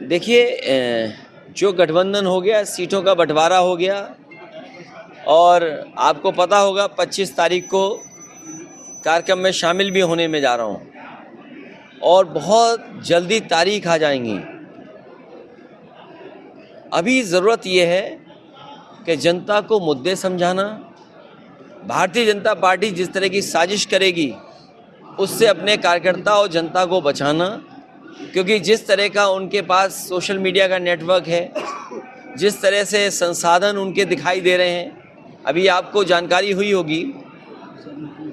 देखिए, जो गठबंधन हो गया, सीटों का बंटवारा हो गया और आपको पता होगा 25 तारीख को कार्यक्रम में शामिल भी होने में जा रहा हूँ और बहुत जल्दी तारीख आ जाएंगी। अभी ज़रूरत ये है कि जनता को मुद्दे समझाना, भारतीय जनता पार्टी जिस तरह की साजिश करेगी उससे अपने कार्यकर्ता और जनता को बचाना, क्योंकि जिस तरह का उनके पास सोशल मीडिया का नेटवर्क है, जिस तरह से संसाधन उनके दिखाई दे रहे हैं, अभी आपको जानकारी हुई होगी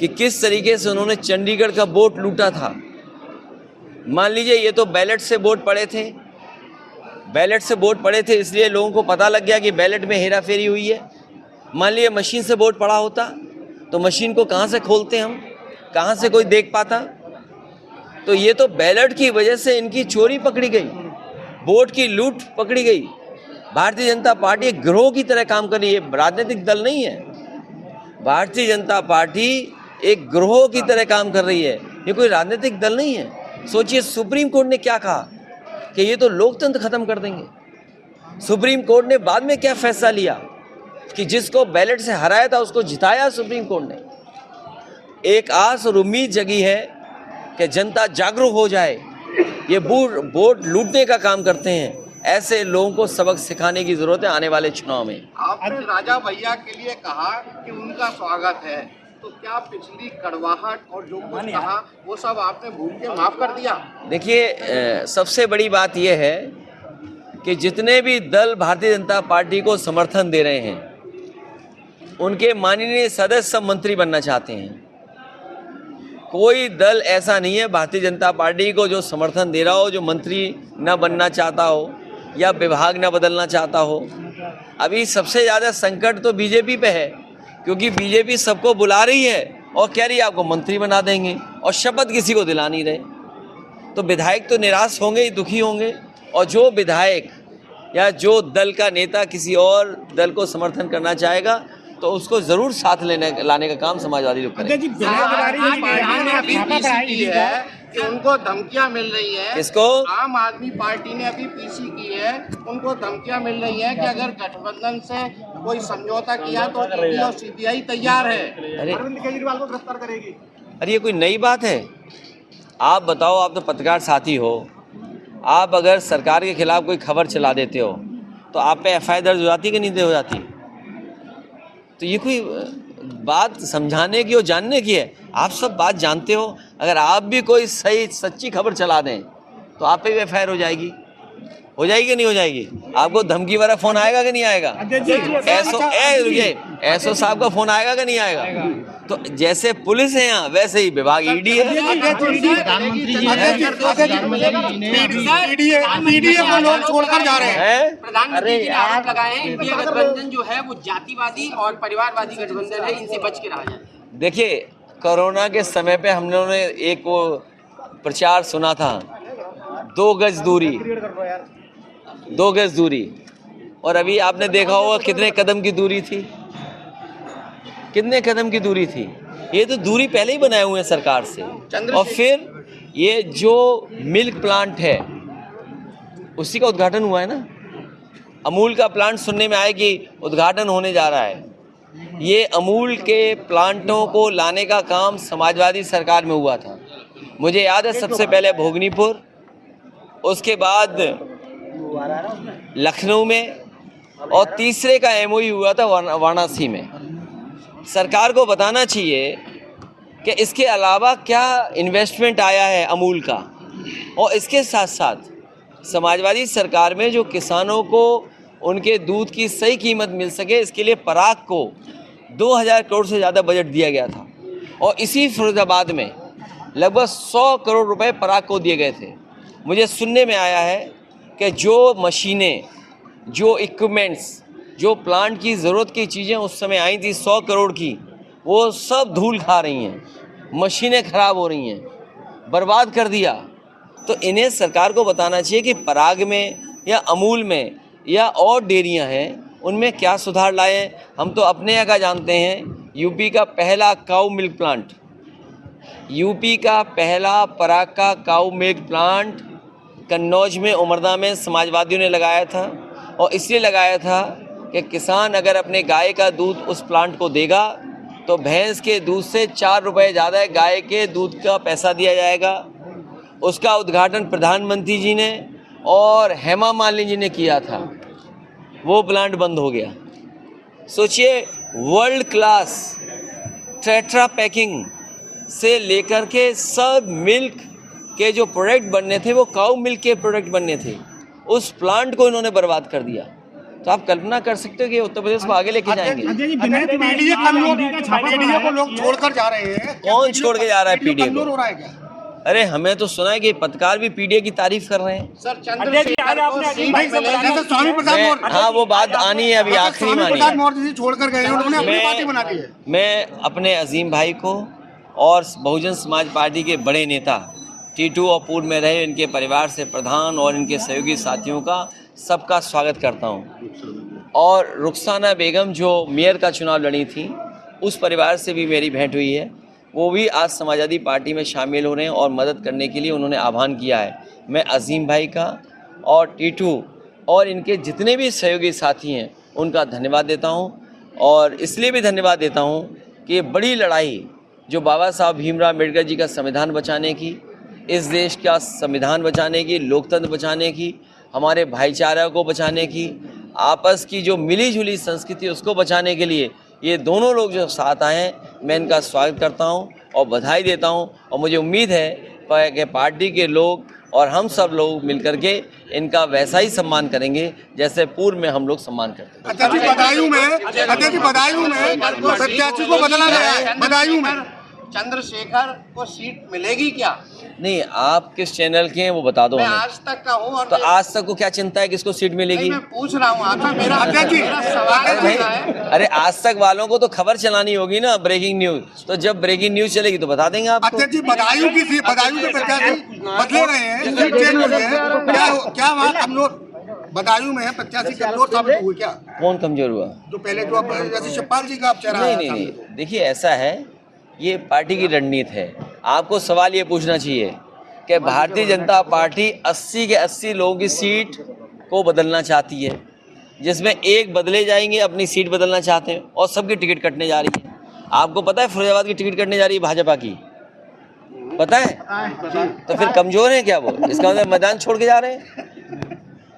कि किस तरीके से उन्होंने चंडीगढ़ का वोट लूटा था। मान लीजिए ये तो बैलेट से वोट पड़े थे, इसलिए लोगों को पता लग गया कि बैलेट में हेरा फेरी हुई है। मान लीजिए मशीन से वोट पड़ा होता तो मशीन को कहाँ से खोलते हम, कहाँ से कोई देख पाता। तो ये तो बैलेट की वजह से इनकी चोरी पकड़ी गई, वोट की लूट पकड़ी गई। भारतीय जनता पार्टी एक गिरोह की तरह काम कर रही है, राजनीतिक दल नहीं है। भारतीय जनता पार्टी एक गिरोह की तरह काम कर रही है, ये कोई राजनीतिक दल नहीं है। सोचिए सुप्रीम कोर्ट ने क्या कहा कि ये तो लोकतंत्र खत्म कर देंगे। सुप्रीम कोर्ट ने बाद में क्या फैसला लिया कि जिसको बैलेट से हराया था उसको जिताया सुप्रीम कोर्ट ने। एक आस और उम्मीद जगी है कि जनता जागरूक हो जाए। ये वोट लूटने का काम करते हैं, ऐसे लोगों को सबक सिखाने की जरूरत है आने वाले चुनाव में। आपने राजा भैया के लिए कहा कि उनका स्वागत है, तो क्या पिछली कड़वाहट और जो कुछ कहा वो सब आपने भूल के माफ कर दिया? देखिए, सबसे बड़ी बात यह है कि जितने भी दल भारतीय जनता पार्टी को समर्थन दे रहे हैं उनके माननीय सदस्य सब मंत्री बनना चाहते हैं। कोई दल ऐसा नहीं है भारतीय जनता पार्टी को जो समर्थन दे रहा हो जो मंत्री न बनना चाहता हो या विभाग न बदलना चाहता हो। अभी सबसे ज़्यादा संकट तो बीजेपी पे है, क्योंकि बीजेपी सबको बुला रही है और कह रही है आपको मंत्री बना देंगे और शपथ किसी को दिला नहीं रहे। तो विधायक तो निराश होंगे ही, दुखी होंगे। और जो विधायक या जो दल का नेता किसी और दल को समर्थन करना चाहेगा तो उसको जरूर साथ लाने का काम समाजवादी लोग करेंगे। कि उनको धमकियां मिल रही है। किसको? आम आदमी पार्टी ने अभी पीसी की है, उनको धमकियां मिल रही है कि अगर गठबंधन से कोई समझौता किया तो ईडी और सीबीआई तैयार है। अरविंद केजरीवाल को गिरफ्तार करेगी। अरे ये कोई नई बात है? आप बताओ, आप तो पत्रकार साथी हो, आप अगर सरकार के खिलाफ कोई खबर चला देते हो तो आप पे एफआईआर दर्ज हो जाती कि नहीं हो जाती? तो ये कोई बात समझाने की और जानने की है। आप सब बात जानते हो, अगर आप भी कोई सही सच्ची खबर चला दें तो आप पे भी एफआईआर हो जाएगी कि नहीं हो जाएगी? आपको धमकी वाला फोन आएगा कि नहीं आएगा? एसओ साहब का फोन आएगा कि नहीं आएगा? तो जैसे पुलिस है यहाँ वैसे ही विभाग ईडी है। को लोग छोड़कर जा रहे हैं। प्रधानमंत्री जी ने आरोप लगाए हैं कि गठबंधन जो है वो जातिवादी और परिवारवादी गठबंधन है, इनसे बच के रहा जाए। देखिए, कोरोना के समय पे हम लोगों ने एक वो प्रचार सुना था, 2 गज दूरी, और अभी आपने देखा होगा कितने कदम की दूरी थी। ये तो दूरी पहले ही बनाए हुए हैं सरकार से। और फिर ये जो मिल्क प्लांट है उसी का उद्घाटन हुआ है ना। अमूल का प्लांट सुनने में आया कि उद्घाटन होने जा रहा है। ये अमूल के प्लांटों को लाने का काम समाजवादी सरकार में हुआ था। मुझे याद है सबसे पहले भोगनीपुर, उसके बाद लखनऊ में, और तीसरे का एमओयू हुआ था वाराणसी में। सरकार को बताना चाहिए कि इसके अलावा क्या इन्वेस्टमेंट आया है अमूल का। और इसके साथ साथ समाजवादी सरकार में जो किसानों को उनके दूध की सही कीमत मिल सके, इसके लिए पराग को 2000 करोड़ से ज़्यादा बजट दिया गया था। और इसी फिरोजाबाद में लगभग 100 करोड़ रुपए पराग को दिए गए थे। मुझे सुनने में आया है कि जो मशीनें, जो इक्विपमेंट्स, जो प्लांट की ज़रूरत की चीज़ें उस समय आई थी 100 करोड़ की, वो सब धूल खा रही हैं, मशीनें ख़राब हो रही हैं, बर्बाद कर दिया। तो इन्हें सरकार को बताना चाहिए कि पराग में या अमूल में या और डेयरियां हैं उनमें क्या सुधार लाएं। हम तो अपने यहाँ का जानते हैं, यूपी का पहला काऊ मिल्क प्लांट, यूपी का पहला पराग का काऊ मिल्क प्लांट कन्नौज में, उमरदा में समाजवादियों ने लगाया था, और इसलिए लगाया था कि किसान अगर अपने गाय का दूध उस प्लांट को देगा तो भैंस के दूध से 4 रुपये ज़्यादा गाय के दूध का पैसा दिया जाएगा। उसका उद्घाटन प्रधानमंत्री जी ने और हेमा मालिनी जी ने किया था। वो प्लांट बंद हो गया। सोचिए, वर्ल्ड क्लास टेट्रा पैकिंग से लेकर के सब मिल्क के जो प्रोडक्ट बनने थे वो काऊ मिल्क के प्रोडक्ट बनने थे, उस प्लांट को इन्होंने बर्बाद कर दिया। तो आप कल्पना कर सकते हो कि उत्तर प्रदेश को आगे लेके जाएंगे। पीडीए को लोग छोड़कर जा रहे हैं। कौन छोड़ के जा रहा है पीडीए को? हो रहा है क्या? अरे हमें तो सुना है कि पत्रकार भी पीडीए की तारीफ कर रहे हैं। सर चंद्रशेखर को सीट मिलेगी। स्वामी प्रसाद मौर्य, हाँ, वो बात आनी है, अभी आखिरी में आनी प्रसाद है। मौर्य जी छोड़कर गए हैं, उन्होंने अपनी पार्टी बना दी है। मैं अपने अजीम भाई को और बहुजन समाज पार्टी के बड़े नेता टीटू और पूर्व में रहे इनके परिवार से प्रधान और इनके सहयोगी साथियों का सबका स्वागत करता हूं। और रुखसाना बेगम जो मेयर का चुनाव लड़ी थी, उस परिवार से भी मेरी भेंट हुई है। वो भी आज समाजवादी पार्टी में शामिल हो रहे हैं और मदद करने के लिए उन्होंने आह्वान किया है। मैं अजीम भाई का और टीटू और इनके जितने भी सहयोगी साथी हैं उनका धन्यवाद देता हूं, और इसलिए भी धन्यवाद देता हूं कि बड़ी लड़ाई जो बाबा साहब भीमराव अम्बेडकर जी का संविधान बचाने की, इस देश का संविधान बचाने की, लोकतंत्र बचाने की, हमारे भाईचारा को बचाने की, आपस की जो मिली जुली संस्कृति उसको बचाने के लिए ये दोनों लोग जो साथ आए हैं, मैं इनका स्वागत करता हूं और बधाई देता हूं। और मुझे उम्मीद है कि पार्टी के लोग और हम सब लोग मिलकर के इनका वैसा ही सम्मान करेंगे जैसे पूर्व में हम लोग सम्मान करते हैं। अध्यक्ष जी, बदायूं में प्रत्याशी को बदला गया है। बदायूं में चंद्रशेखर को सीट मिलेगी क्या? नहीं, आप किस चैनल के हैं वो बता दो मैं हमें। आज तक का हूँ। और तो आज तक को क्या चिंता है किसको सीट मिलेगी? मैं पूछ रहा हूँ आपसे, मेरा सवाल है। अरे आज तक वालों को तो खबर चलानी होगी ना, ब्रेकिंग न्यूज। तो जब ब्रेकिंग न्यूज चलेगी तो बता देंगे आपको। अध्यक्ष जी, बदायूं के प्रत्याशी बदले रहे हैं, सीट चेंज हो गए हैं, क्या वहाँ कमजोर बदायूं में प्रत्याशी कमजोर साबित हुए क्या? कौन कमजोर हुआ? जो पहले जो जैसे शिवपाल जी का आप चेहरा नहीं, देखिए ऐसा है, ये पार्टी की रणनीति है। आपको सवाल ये पूछना चाहिए कि भारतीय जनता पार्टी 80 के 80 लोगों की सीट को बदलना चाहती है, जिसमें एक बदले जाएंगे, अपनी सीट बदलना चाहते हैं, और सबकी टिकट कटने जा रही है। आपको पता है फिरोजाबाद की टिकट कटने जा रही है भाजपा की, पता है? तो फिर कमजोर है क्या वो? इसका मतलब मैदान छोड़ के जा रहे हैं।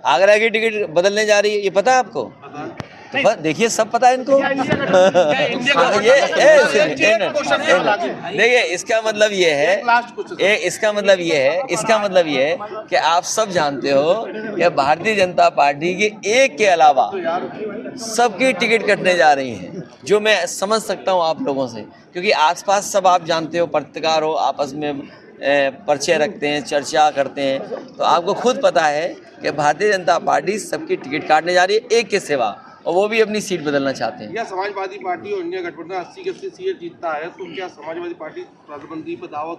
आगरा की टिकट बदलने जा रही है, ये पता है आपको? तो देखिए, सब पता है इनको। देखिए, इसका मतलब ये है कि आप सब जानते हो कि भारतीय जनता पार्टी के एक के अलावा सबकी टिकट कटने जा रही हैं, जो मैं समझ सकता हूं आप लोगों से, क्योंकि आसपास सब आप जानते हो, पत्रकार हो, आपस में परिचय रखते हैं, चर्चा करते हैं, तो आपको खुद पता है कि भारतीय जनता पार्टी सबकी टिकट काटने जा रही है एक के सिवा, और वो भी अपनी सीट बदलना चाहते हैं। या समाजवादी पार्टी और इंडिया गठबंधन 80 के 80 सीट जीतता है, तो क्या समाजवादी पार्टी प्रधानमंत्री पर दावा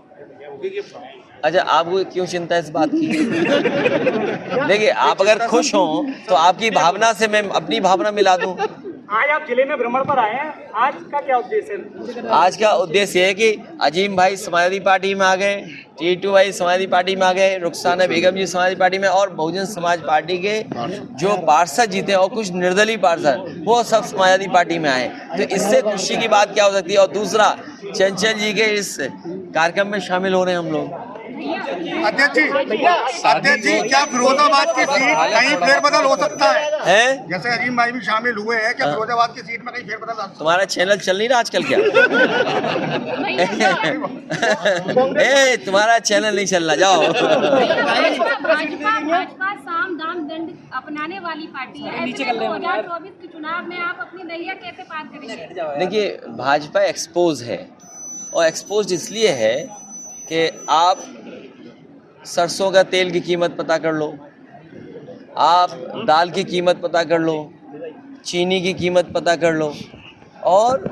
होगी? अच्छा, आपको क्यों चिंता है इस बात की? देखिए, आप अगर खुश हों तो आपकी भावना से मैं अपनी भावना मिला दूं। आज आप जिले में भ्रमण पर आए हैं, आज का क्या उद्देश्य है? आज का उद्देश्य है कि अजीम भाई समाजवादी पार्टी में आ गए, टीटू भाई समाजवादी पार्टी में आ गए, रुखसाना बेगम जी समाजवादी पार्टी में, और बहुजन समाज पार्टी के जो पार्षद जीते और कुछ निर्दलीय पार्षद वो सब समाजवादी पार्टी में आए। तो इससे खुशी की बात क्या हो सकती है? और दूसरा, चंचल जी के इस कार्यक्रम में शामिल हो रहे हैं हम लोग। अध्यक्ष जी, क्या फिरोजाबाद की सीट कहीं फेरबदल हो सकता है? जैसे अजीम भाई भी शामिल हुए हैं, क्या फिरोजाबाद की सीट में कहीं फेरबदल आ सकता है? तुम्हारा चैनल चल नहीं रहा आजकल क्या? तुम्हारा चैनल नहीं चल रहा, जाओ। भाजपा साम दाम दंड अपनाने वाली पार्टी है। 2024 के चुनाव में आप अपनी नैया कैसे पार करेंगे? देखिए, भाजपा एक्सपोज है, और एक्सपोज इसलिए है कि आप सरसों का तेल की कीमत पता कर लो, आप दाल की कीमत पता कर लो, चीनी की कीमत पता कर लो, और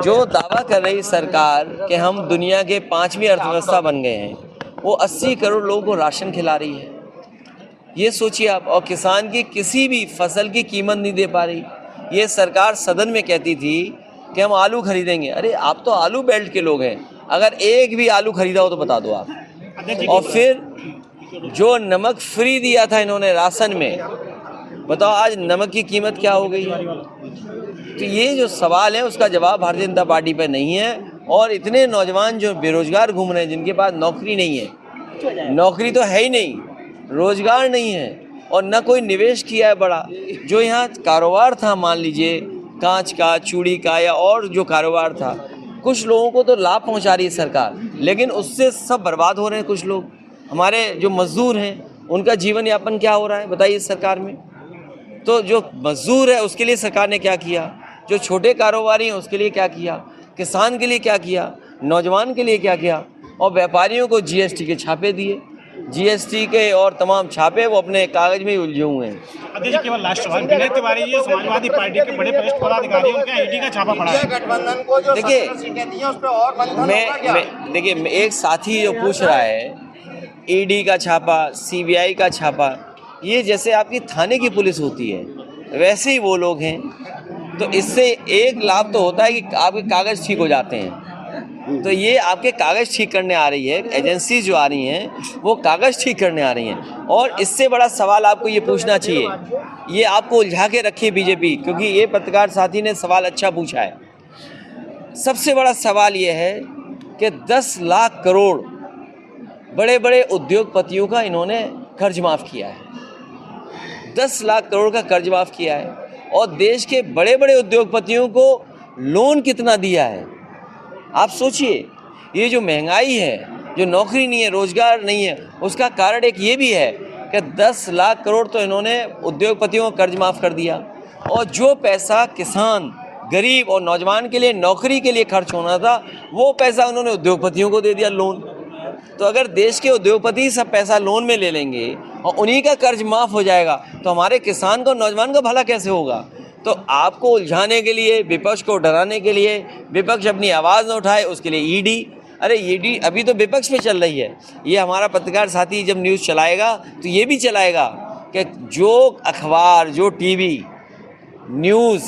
जो दावा कर रही सरकार कि हम दुनिया के 5वीं अर्थव्यवस्था बन गए हैं, वो 80 करोड़ लोगों को राशन खिला रही है। ये सोचिए आप, और किसान की किसी भी फसल की कीमत नहीं दे पा रही। ये सरकार सदन में कहती थी कि हम आलू खरीदेंगे। अरे आप तो आलू बेल्ट के लोग हैं, अगर एक भी आलू खरीदा हो तो बता दो आप। और फिर जो नमक फ्री दिया था इन्होंने राशन में, बताओ आज नमक की कीमत क्या हो गई है। तो ये जो सवाल है उसका जवाब भारतीय जनता पार्टी पर नहीं है। और इतने नौजवान जो बेरोजगार घूम रहे हैं, जिनके पास नौकरी नहीं है, नौकरी तो है ही नहीं, रोजगार नहीं है और न कोई निवेश किया है बड़ा। जो यहाँ कारोबार था, मान लीजिए कांच का, चूड़ी का या और जो कारोबार था, कुछ लोगों को तो लाभ पहुँचा रही है सरकार, लेकिन उससे सब बर्बाद हो रहे हैं। कुछ लोग हमारे जो मजदूर हैं उनका जीवन यापन क्या हो रहा है बताइए सरकार में। तो जो मजदूर है उसके लिए सरकार ने क्या किया, जो छोटे कारोबारी हैं उसके लिए क्या किया, किसान के लिए क्या किया, नौजवान के लिए क्या किया, और व्यापारियों को जीएसटी के छापे दिए। जीएसटी के और तमाम छापे वो अपने कागज में ही उलझे हुए हैं। अध्यक्ष केवल लास्ट सवाल, विनय तिवारी जी समाजवादी पार्टी के बड़े वरिष्ठ पदाधिकारी, उनका ईडी का छापा पड़ा है। गठबंधन को जो देखिए, 17 सीटें दी हैं, उस पे और मंथन होगा क्या? देखिए एक साथी जो पूछ रहा है ईडी का छापा, सीबीआई का छापा, ये जैसे आपकी थाने की पुलिस होती है वैसे ही वो लोग हैं। तो इससे एक लाभ तो होता है कि आपके कागज़ ठीक हो जाते हैं। तो ये आपके कागज़ ठीक करने आ रही है, एजेंसी जो आ रही हैं वो कागज़ ठीक करने आ रही हैं। और इससे बड़ा सवाल आपको ये पूछना चाहिए, ये आपको उलझा के रखी बीजेपी, क्योंकि ये पत्रकार साथी ने सवाल अच्छा पूछा है। सबसे बड़ा सवाल ये है कि 10 लाख करोड़ बड़े बड़े उद्योगपतियों का इन्होंने कर्ज माफ़ किया है। 10 लाख करोड़ का कर्ज माफ़ किया है और देश के बड़े बड़े उद्योगपतियों को लोन कितना दिया है। आप सोचिए, ये जो महंगाई है, जो नौकरी नहीं है, रोजगार नहीं है, उसका कारण एक ये भी है कि 10 लाख करोड़ तो इन्होंने उद्योगपतियों का कर्ज माफ़ कर दिया। और जो पैसा किसान, गरीब और नौजवान के लिए नौकरी के लिए खर्च होना था, वो पैसा उन्होंने उद्योगपतियों को दे दिया लोन। तो अगर देश के उद्योगपति सब पैसा लोन में ले लेंगे और उन्हीं का कर्ज माफ़ हो जाएगा, तो हमारे किसान को, नौजवान का भला कैसे होगा। तो आपको उलझाने के लिए, विपक्ष को डराने के लिए, विपक्ष अपनी आवाज़ न उठाए उसके लिए ईडी। अरे ईडी अभी तो विपक्ष पे चल रही है। ये हमारा पत्रकार साथी जब न्यूज़ चलाएगा तो ये भी चलाएगा कि जो अखबार, जो टीवी न्यूज़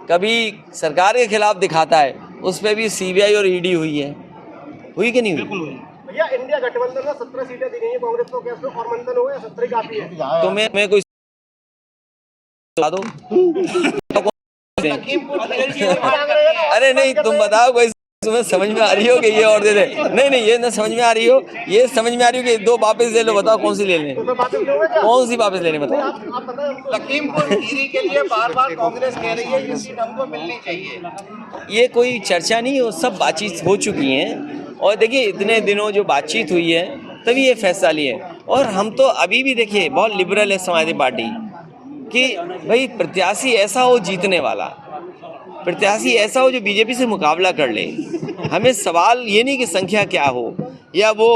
कभी सरकार के खिलाफ दिखाता है उस पर भी सीबीआई और ईडी हुई है। हुई कि नहीं हुई? भैया इंडिया गठबंधन में 17 सीटें दी गई हैं कांग्रेस को, क्या इसमें और मंथन हो या 17 काफी है? तो मैं कोई बता दो। अरे नहीं, तुम बताओ कोई तुम्हें समझ में आ रही हो कि ये और दे दे। नहीं, ये ना समझ में आ रही हो, ये समझ में आ रही हो कि 2 वापस ले लो। बताओ कौन सी ले लें, कौन सी वापस लेने बताओ। लखीमपुर खीरी के लिए बार-बार कांग्रेस कह रही है ये सीट हमको मिलनी चाहिए। ये कोई चर्चा नहीं हो, सब बातचीत हो चुकी हैं। और देखिए इतने दिनों जो बातचीत हुई है तभी ये फैसला लिए। और हम तो अभी भी देखिए बहुत लिबरल है समाजवादी पार्टी कि भाई प्रत्याशी ऐसा हो जीतने वाला, प्रत्याशी ऐसा हो जो बीजेपी से मुकाबला कर ले। हमें सवाल ये नहीं कि संख्या क्या हो या वो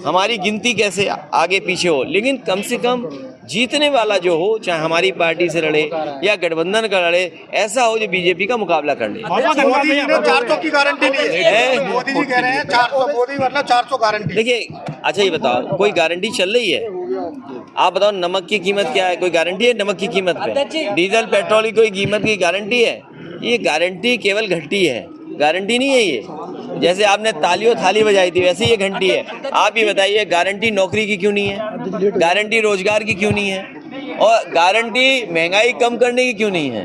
हमारी गिनती कैसे आगे पीछे हो, लेकिन कम से कम जीतने वाला जो हो, चाहे हमारी पार्टी से लड़े या गठबंधन का लड़े, ऐसा हो जो बीजेपी का मुकाबला कर ले। मोदी जी ने 400 की गारंटी ली है। मोदी जी कह रहे हैं 400, मोदी मतलब 400 गारंटी। देखिए अच्छा ये बताओ, कोई गारंटी चल रही है? आप बताओ नमक की कीमत क्या है? कोई गारंटी है नमक की कीमत पे? डीजल पेट्रोल की कोई कीमत की गारंटी है? ये गारंटी केवल घंटी है, गारंटी नहीं है ये। जैसे आपने तालियों थाली बजाई थी वैसे ये घंटी है। आप ये बताइए गारंटी नौकरी की क्यों नहीं है, गारंटी रोजगार की क्यों नहीं है, और गारंटी महंगाई कम करने की क्यों नहीं है?